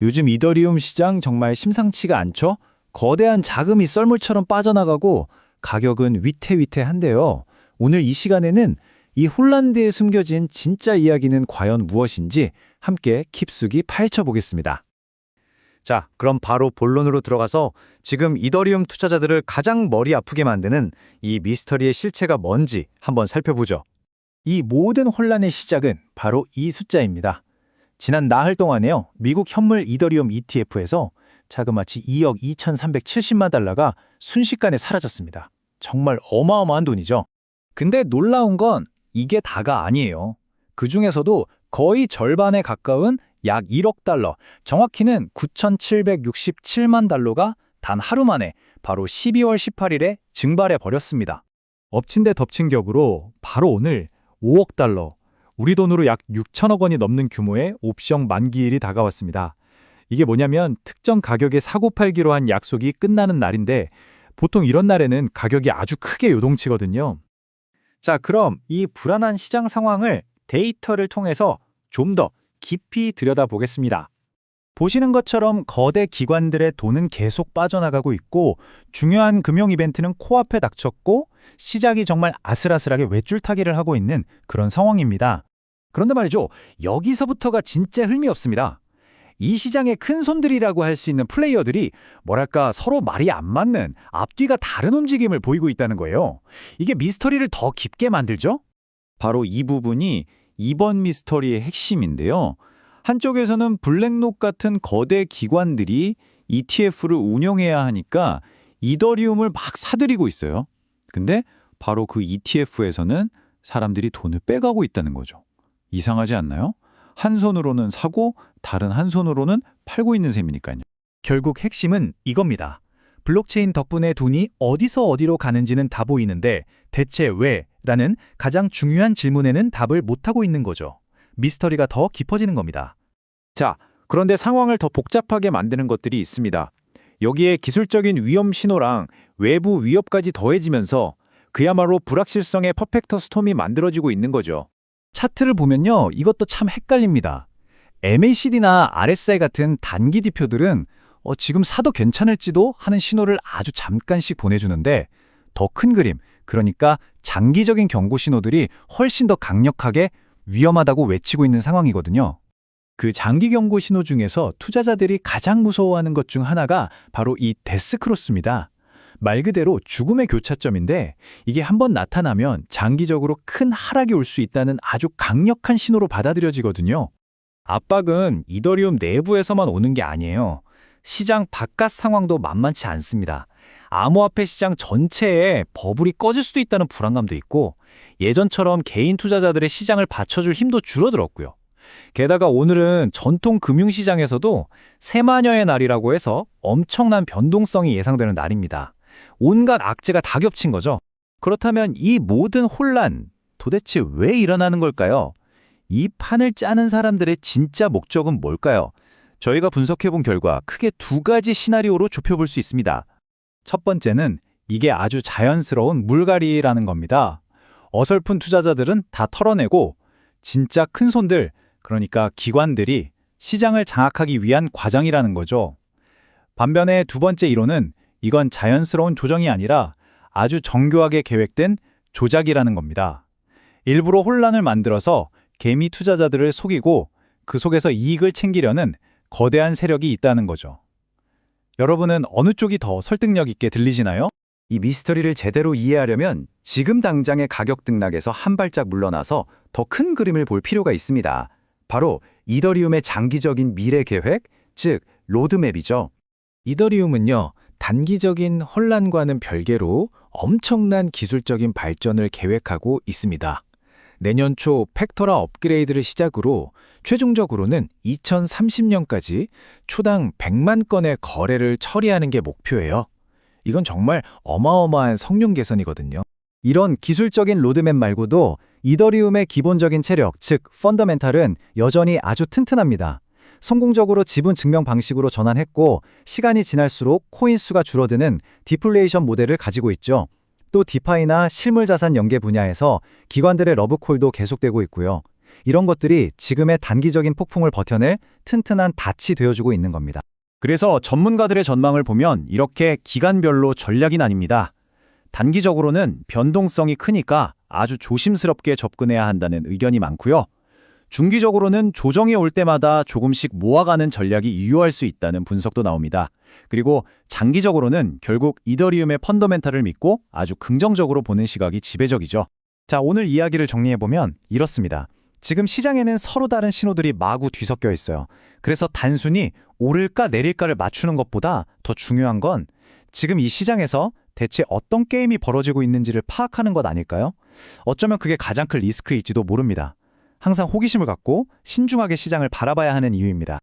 요즘 이더리움 시장 정말 심상치가 않죠? 거대한 자금이 썰물처럼 빠져나가고 가격은 위태위태한데요. 오늘 이 시간에는 이 홀란드에 숨겨진 진짜 이야기는 과연 무엇인지 함께 깊숙이 파헤쳐 보겠습니다. 자, 그럼 바로 본론으로 들어가서 지금 이더리움 투자자들을 가장 머리 아프게 만드는 이 미스터리의 실체가 뭔지 한번 살펴보죠. 이 모든 혼란의 시작은 바로 이 숫자입니다. 지난 나흘 동안에요, 미국 현물 이더리움 ETF에서 자그마치 2억 2,370만 달러가 순식간에 사라졌습니다. 정말 어마어마한 돈이죠. 근데 놀라운 건 이게 다가 아니에요. 그 중에서도 거의 절반에 가까운 약 1억 달러, 정확히는 9,767만 달러가 단 하루 만에 바로 12월 18일에 증발해 버렸습니다. 엎친 데 덮친 격으로 바로 오늘 5억 달러, 우리 돈으로 약 6천억 원이 넘는 규모의 옵션 만기일이 다가왔습니다. 이게 뭐냐면 특정 가격에 사고 팔기로 한 약속이 끝나는 날인데 보통 이런 날에는 가격이 아주 크게 요동치거든요. 자, 그럼 이 불안한 시장 상황을 데이터를 통해서 좀 더 깊이 들여다보겠습니다. 보시는 것처럼 거대 기관들의 돈은 계속 빠져나가고 있고 중요한 금융 이벤트는 코앞에 닥쳤고 시작이 정말 아슬아슬하게 외줄타기를 하고 있는 그런 상황입니다. 그런데 말이죠, 여기서부터가 진짜 흥미 없습니다. 이 시장의 큰 손들이라고 할 수 있는 플레이어들이 뭐랄까 서로 말이 안 맞는 앞뒤가 다른 움직임을 보이고 있다는 거예요. 이게 미스터리를 더 깊게 만들죠? 바로 이 부분이 이번 미스터리의 핵심인데요. 한쪽에서는 블랙록 같은 거대 기관들이 ETF를 운영해야 하니까 이더리움을 막 사들이고 있어요. 근데 바로 그 ETF에서는 사람들이 돈을 빼가고 있다는 거죠. 이상하지 않나요? 한 손으로는 사고 다른 한 손으로는 팔고 있는 셈이니까요. 결국 핵심은 이겁니다. 블록체인 덕분에 돈이 어디서 어디로 가는지는 다 보이는데 대체 왜? 라는 가장 중요한 질문에는 답을 못하고 있는 거죠. 미스터리가 더 깊어지는 겁니다. 자, 그런데 상황을 더 복잡하게 만드는 것들이 있습니다. 여기에 기술적인 위험 신호랑 외부 위협까지 더해지면서 그야말로 불확실성의 퍼펙트 스톰이 만들어지고 있는 거죠. 차트를 보면요, 이것도 참 헷갈립니다. MACD나 RSI 같은 단기 지표들은 지금 사도 괜찮을지도 하는 신호를 아주 잠깐씩 보내주는데 더 큰 그림, 그러니까 장기적인 경고 신호들이 훨씬 더 강력하게 위험하다고 외치고 있는 상황이거든요. 그 장기 경고 신호 중에서 투자자들이 가장 무서워하는 것 중 하나가 바로 이 데스크로스입니다. 말 그대로 죽음의 교차점인데 이게 한번 나타나면 장기적으로 큰 하락이 올 수 있다는 아주 강력한 신호로 받아들여지거든요. 압박은 이더리움 내부에서만 오는 게 아니에요. 시장 바깥 상황도 만만치 않습니다. 암호화폐 시장 전체에 버블이 꺼질 수도 있다는 불안감도 있고 예전처럼 개인 투자자들의 시장을 받쳐줄 힘도 줄어들었고요. 게다가 오늘은 전통 금융시장에서도 세마녀의 날이라고 해서 엄청난 변동성이 예상되는 날입니다. 온갖 악재가 다 겹친 거죠. 그렇다면 이 모든 혼란, 도대체 왜 일어나는 걸까요? 이 판을 짜는 사람들의 진짜 목적은 뭘까요? 저희가 분석해본 결과 크게 두 가지 시나리오로 좁혀볼 수 있습니다. 첫 번째는 이게 아주 자연스러운 물갈이라는 겁니다. 어설픈 투자자들은 다 털어내고 진짜 큰 손들, 그러니까 기관들이 시장을 장악하기 위한 과정이라는 거죠. 반면에 두 번째 이론은 이건 자연스러운 조정이 아니라 아주 정교하게 계획된 조작이라는 겁니다. 일부러 혼란을 만들어서 개미 투자자들을 속이고 그 속에서 이익을 챙기려는 거대한 세력이 있다는 거죠. 여러분은 어느 쪽이 더 설득력 있게 들리시나요? 이 미스터리를 제대로 이해하려면 지금 당장의 가격 등락에서 한 발짝 물러나서 더 큰 그림을 볼 필요가 있습니다. 바로 이더리움의 장기적인 미래 계획, 즉 로드맵이죠. 이더리움은요, 단기적인 혼란과는 별개로 엄청난 기술적인 발전을 계획하고 있습니다. 내년 초 팩토라 업그레이드를 시작으로 최종적으로는 2030년까지 초당 100만 건의 거래를 처리하는 게 목표예요. 이건 정말 어마어마한 성능 개선이거든요. 이런 기술적인 로드맵 말고도 이더리움의 기본적인 체력, 즉 펀더멘탈은 여전히 아주 튼튼합니다. 성공적으로 지분 증명 방식으로 전환했고 시간이 지날수록 코인 수가 줄어드는 디플레이션 모델을 가지고 있죠. 또 디파이나 실물자산 연계 분야에서 기관들의 러브콜도 계속되고 있고요. 이런 것들이 지금의 단기적인 폭풍을 버텨낼 튼튼한 닻이 되어주고 있는 겁니다. 그래서 전문가들의 전망을 보면 이렇게 기간별로 전략이 나뉩니다. 단기적으로는 변동성이 크니까 아주 조심스럽게 접근해야 한다는 의견이 많고요. 중기적으로는 조정이 올 때마다 조금씩 모아가는 전략이 유효할 수 있다는 분석도 나옵니다. 그리고 장기적으로는 결국 이더리움의 펀더멘탈을 믿고 아주 긍정적으로 보는 시각이 지배적이죠. 자, 오늘 이야기를 정리해보면 이렇습니다. 지금 시장에는 서로 다른 신호들이 마구 뒤섞여 있어요. 그래서 단순히 오를까 내릴까를 맞추는 것보다 더 중요한 건 지금 이 시장에서 대체 어떤 게임이 벌어지고 있는지를 파악하는 것 아닐까요? 어쩌면 그게 가장 큰 리스크일지도 모릅니다. 항상 호기심을 갖고 신중하게 시장을 바라봐야 하는 이유입니다.